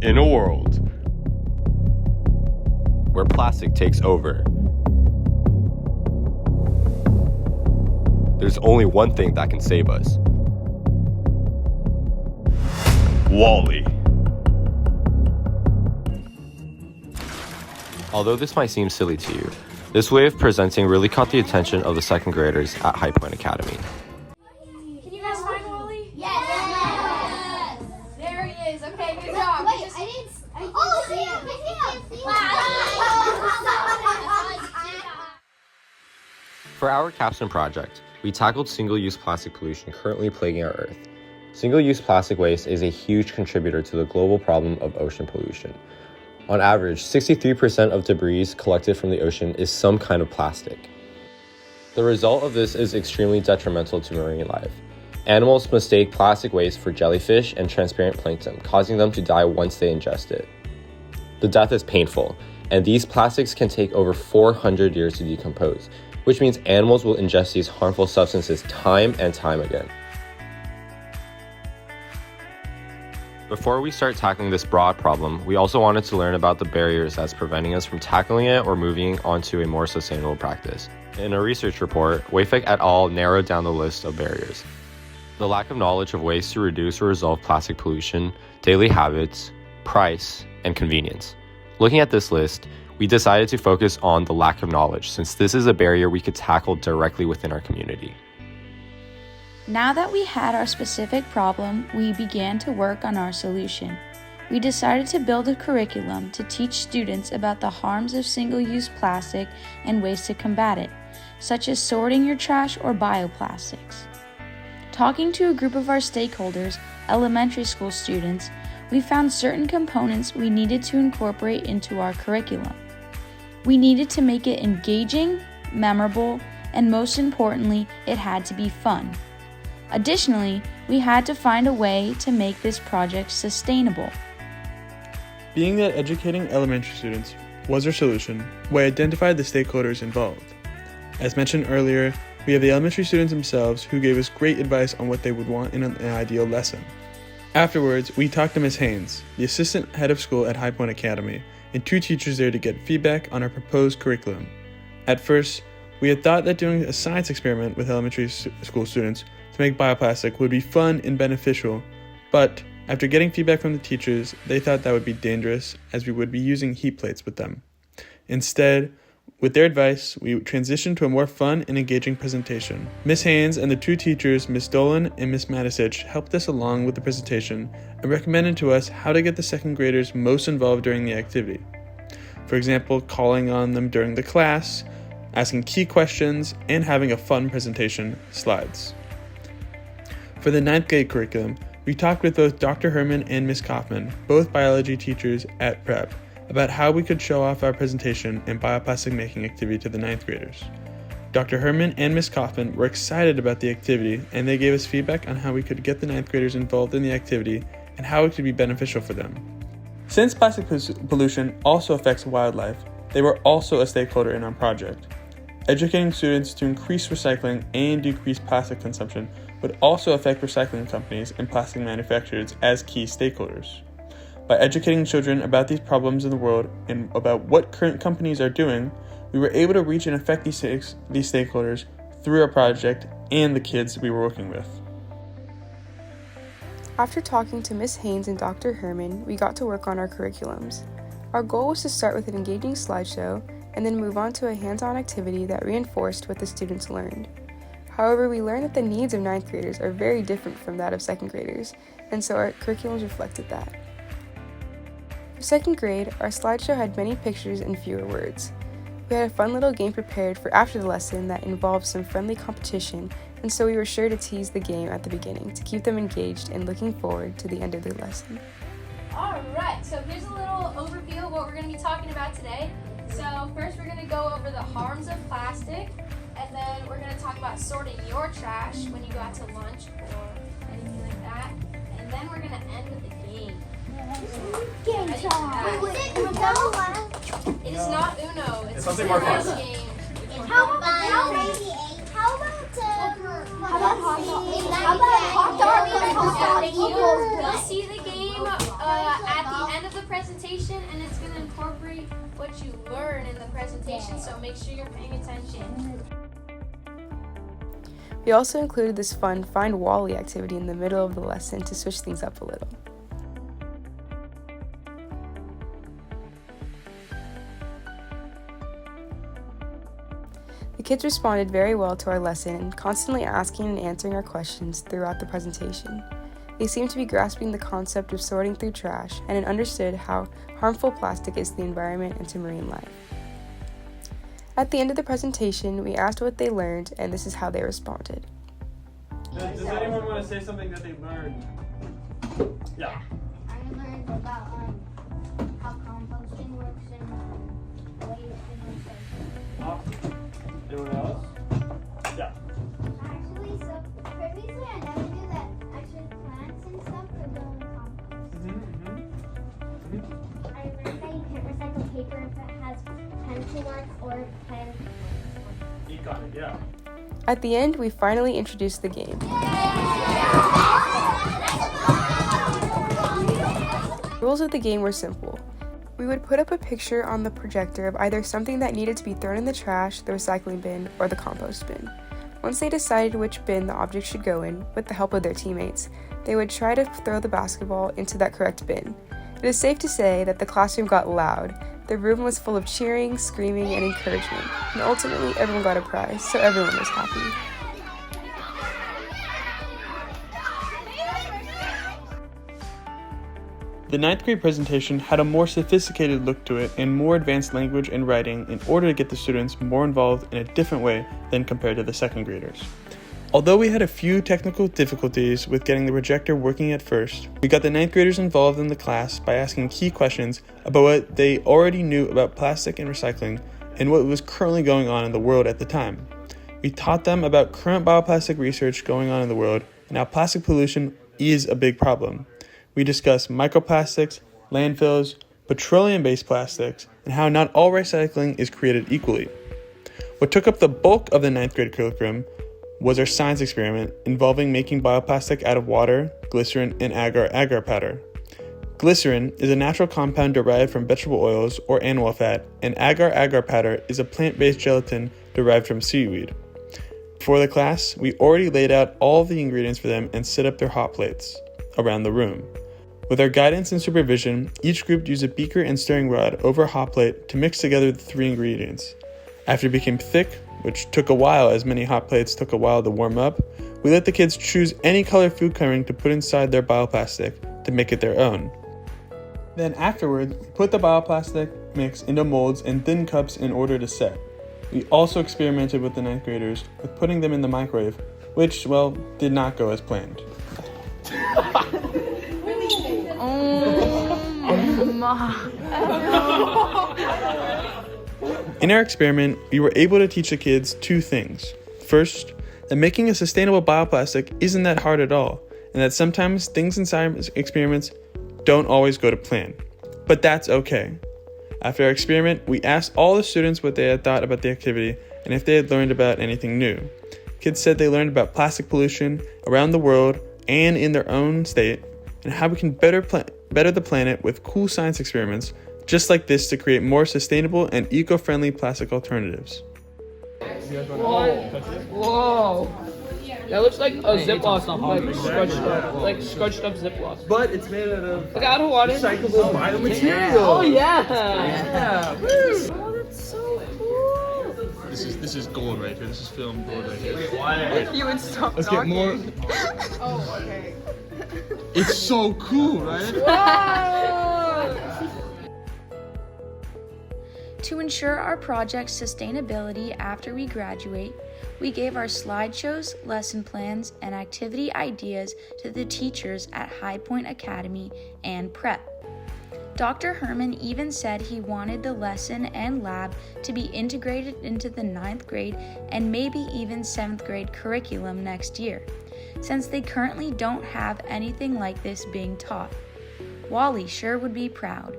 In a world where plastic takes over, there's only one thing that can save us. Wally. Although this might seem silly to you, this way of presenting really caught the attention of the second graders at High Point Academy. Can you guys find Wally? Yes! There he is. Okay, good job. Wait, I didn't see him. For our Capstone project, we tackled single-use plastic pollution currently plaguing our Earth. Single-use plastic waste is a huge contributor to the global problem of ocean pollution. On average, 63% of debris collected from the ocean is some kind of plastic. The result of this is extremely detrimental to marine life. Animals mistake plastic waste for jellyfish and transparent plankton, causing them to die once they ingest it. The death is painful, and these plastics can take over 400 years to decompose, which means animals will ingest these harmful substances time and time again. Before we start tackling this broad problem, we also wanted to learn about the barriers that's preventing us from tackling it or moving onto a more sustainable practice. In a research report, Wayfick et al. Narrowed down the list of barriers. The lack of knowledge of ways to reduce or resolve plastic pollution, daily habits, price, and convenience. Looking at this list, we decided to focus on the lack of knowledge, since this is a barrier we could tackle directly within our community. Now that we had our specific problem, we began to work on our solution. We decided to build a curriculum to teach students about the harms of single-use plastic and ways to combat it, such as sorting your trash or bioplastics. Talking to a group of our stakeholders, elementary school students, we found certain components we needed to incorporate into our curriculum. We needed to make it engaging, memorable, and most importantly, it had to be fun. Additionally, we had to find a way to make this project sustainable. Being that educating elementary students was our solution, we identified the stakeholders involved. As mentioned earlier, we have the elementary students themselves who gave us great advice on what they would want in an ideal lesson. Afterwards, we talked to Ms. Haynes, the assistant head of school at High Point Academy, and two teachers there to get feedback on our proposed curriculum. At first, we had thought that doing a science experiment with elementary school students to make bioplastic would be fun and beneficial, but after getting feedback from the teachers, they thought that would be dangerous as we would be using heat plates with them. Instead, with their advice, we transitioned to a more fun and engaging presentation. Ms. Haynes and the two teachers, Ms. Dolan and Ms. Matisich, helped us along with the presentation and recommended to us how to get the second graders most involved during the activity. For example, calling on them during the class, asking key questions, and having a fun presentation slides. For the 9th grade curriculum, we talked with both Dr. Herman and Ms. Kaufman, both biology teachers at Prep, about how we could show off our presentation and bioplastic making activity to the 9th graders. Dr. Herman and Ms. Kaufman were excited about the activity, and they gave us feedback on how we could get the 9th graders involved in the activity and how it could be beneficial for them. Since plastic pollution also affects wildlife, they were also a stakeholder in our project. Educating students to increase recycling and decrease plastic consumption would also affect recycling companies and plastic manufacturers as key stakeholders. By educating children about these problems in the world and about what current companies are doing, we were able to reach and affect these stakeholders through our project and the kids we were working with. After talking to Ms. Haynes and Dr. Herman, we got to work on our curriculums. Our goal was to start with an engaging slideshow and then move on to a hands-on activity that reinforced what the students learned. However, we learned that the needs of 9th graders are very different from that of 2nd graders, and so our curriculums reflected that. For 2nd grade, our slideshow had many pictures and fewer words. We had a fun little game prepared for after the lesson that involved some friendly competition, and so we were sure to tease the game at the beginning to keep them engaged and looking forward to the end of the lesson. Alright, so here's a little overview of what we're going to be talking about today. So first we're going to go over the harms of plastic, and then we're going to talk about sorting your trash when you go out to lunch or anything like that. And then we're going to end with the game. Game time. It is not Uno. It's something a more fun. game. How about hot dog? You'll see the game at the end of the presentation, and it's going to incorporate what you learn in the presentation, so make sure you're paying attention. We also included this fun Find Wally activity in the middle of the lesson to switch things up a little. The kids responded very well to our lesson, constantly asking and answering our questions throughout the presentation. They seemed to be grasping the concept of sorting through trash and understood how harmful plastic is to the environment and to marine life. At the end of the presentation, we asked what they learned, and this is how they responded. Does anyone want to say something that they learned? Yeah. I learned about how composting works and waste and recycling. Awesome. Anyone else? Yeah. Actually, so previously I never knew that actually plants and stuff could go in compost. I learned that you can't recycle paper if it has pencil marks or pen. You got it, yeah. At the end, we finally introduced the game. The rules of the game were simple. We would put up a picture on the projector of either something that needed to be thrown in the trash, the recycling bin, or the compost bin. Once they decided which bin the object should go in, with the help of their teammates, they would try to throw the basketball into that correct bin. It is safe to say that the classroom got loud. The room was full of cheering, screaming, and encouragement, and ultimately everyone got a prize, so everyone was happy. The 9th grade presentation had a more sophisticated look to it and more advanced language and writing in order to get the students more involved in a different way than compared to the 2nd graders. Although we had a few technical difficulties with getting the projector working at first, we got the 9th graders involved in the class by asking key questions about what they already knew about plastic and recycling and what was currently going on in the world at the time. We taught them about current bioplastic research going on in the world and how plastic pollution is a big problem. We discussed microplastics, landfills, petroleum-based plastics, and how not all recycling is created equally. What took up the bulk of the 9th grade curriculum was our science experiment involving making bioplastic out of water, glycerin, and agar powder. Glycerin is a natural compound derived from vegetable oils or animal fat, and agar powder is a plant-based gelatin derived from seaweed. For the class, we already laid out all the ingredients for them and set up their hot plates around the room. With our guidance and supervision, each group used a beaker and stirring rod over a hot plate to mix together the 3 ingredients. After it became thick, which took a while as many hot plates took a while to warm up, we let the kids choose any color food coloring to put inside their bioplastic to make it their own. Then afterward, we put the bioplastic mix into molds and thin cups in order to set. We also experimented with the 9th graders with putting them in the microwave, which, well, did not go as planned. In our experiment, we were able to teach the kids 2 things. First, that making a sustainable bioplastic isn't that hard at all, and that sometimes things in science experiments don't always go to plan. But that's okay. After our experiment, we asked all the students what they had thought about the activity and if they had learned about anything new. Kids said they learned about plastic pollution around the world and in their own state, and how we can better the planet with cool science experiments just like this to create more sustainable and eco-friendly plastic alternatives. Whoa! That looks like a Ziploc, like scrunched up Ziploc. But it's made out of Look out of water. recyclable biomaterial. Oh yeah! Oh, that's so cool. This is gold right here. This is film gold right here. You would stop Let's get more. Oh, okay. It's so cool, right? To ensure our project's sustainability after we graduate, we gave our slideshows, lesson plans, and activity ideas to the teachers at High Point Academy and Prep. Dr. Herman even said he wanted the lesson and lab to be integrated into the 9th grade and maybe even 7th grade curriculum next year, since they currently don't have anything like this being taught. Wally sure would be proud.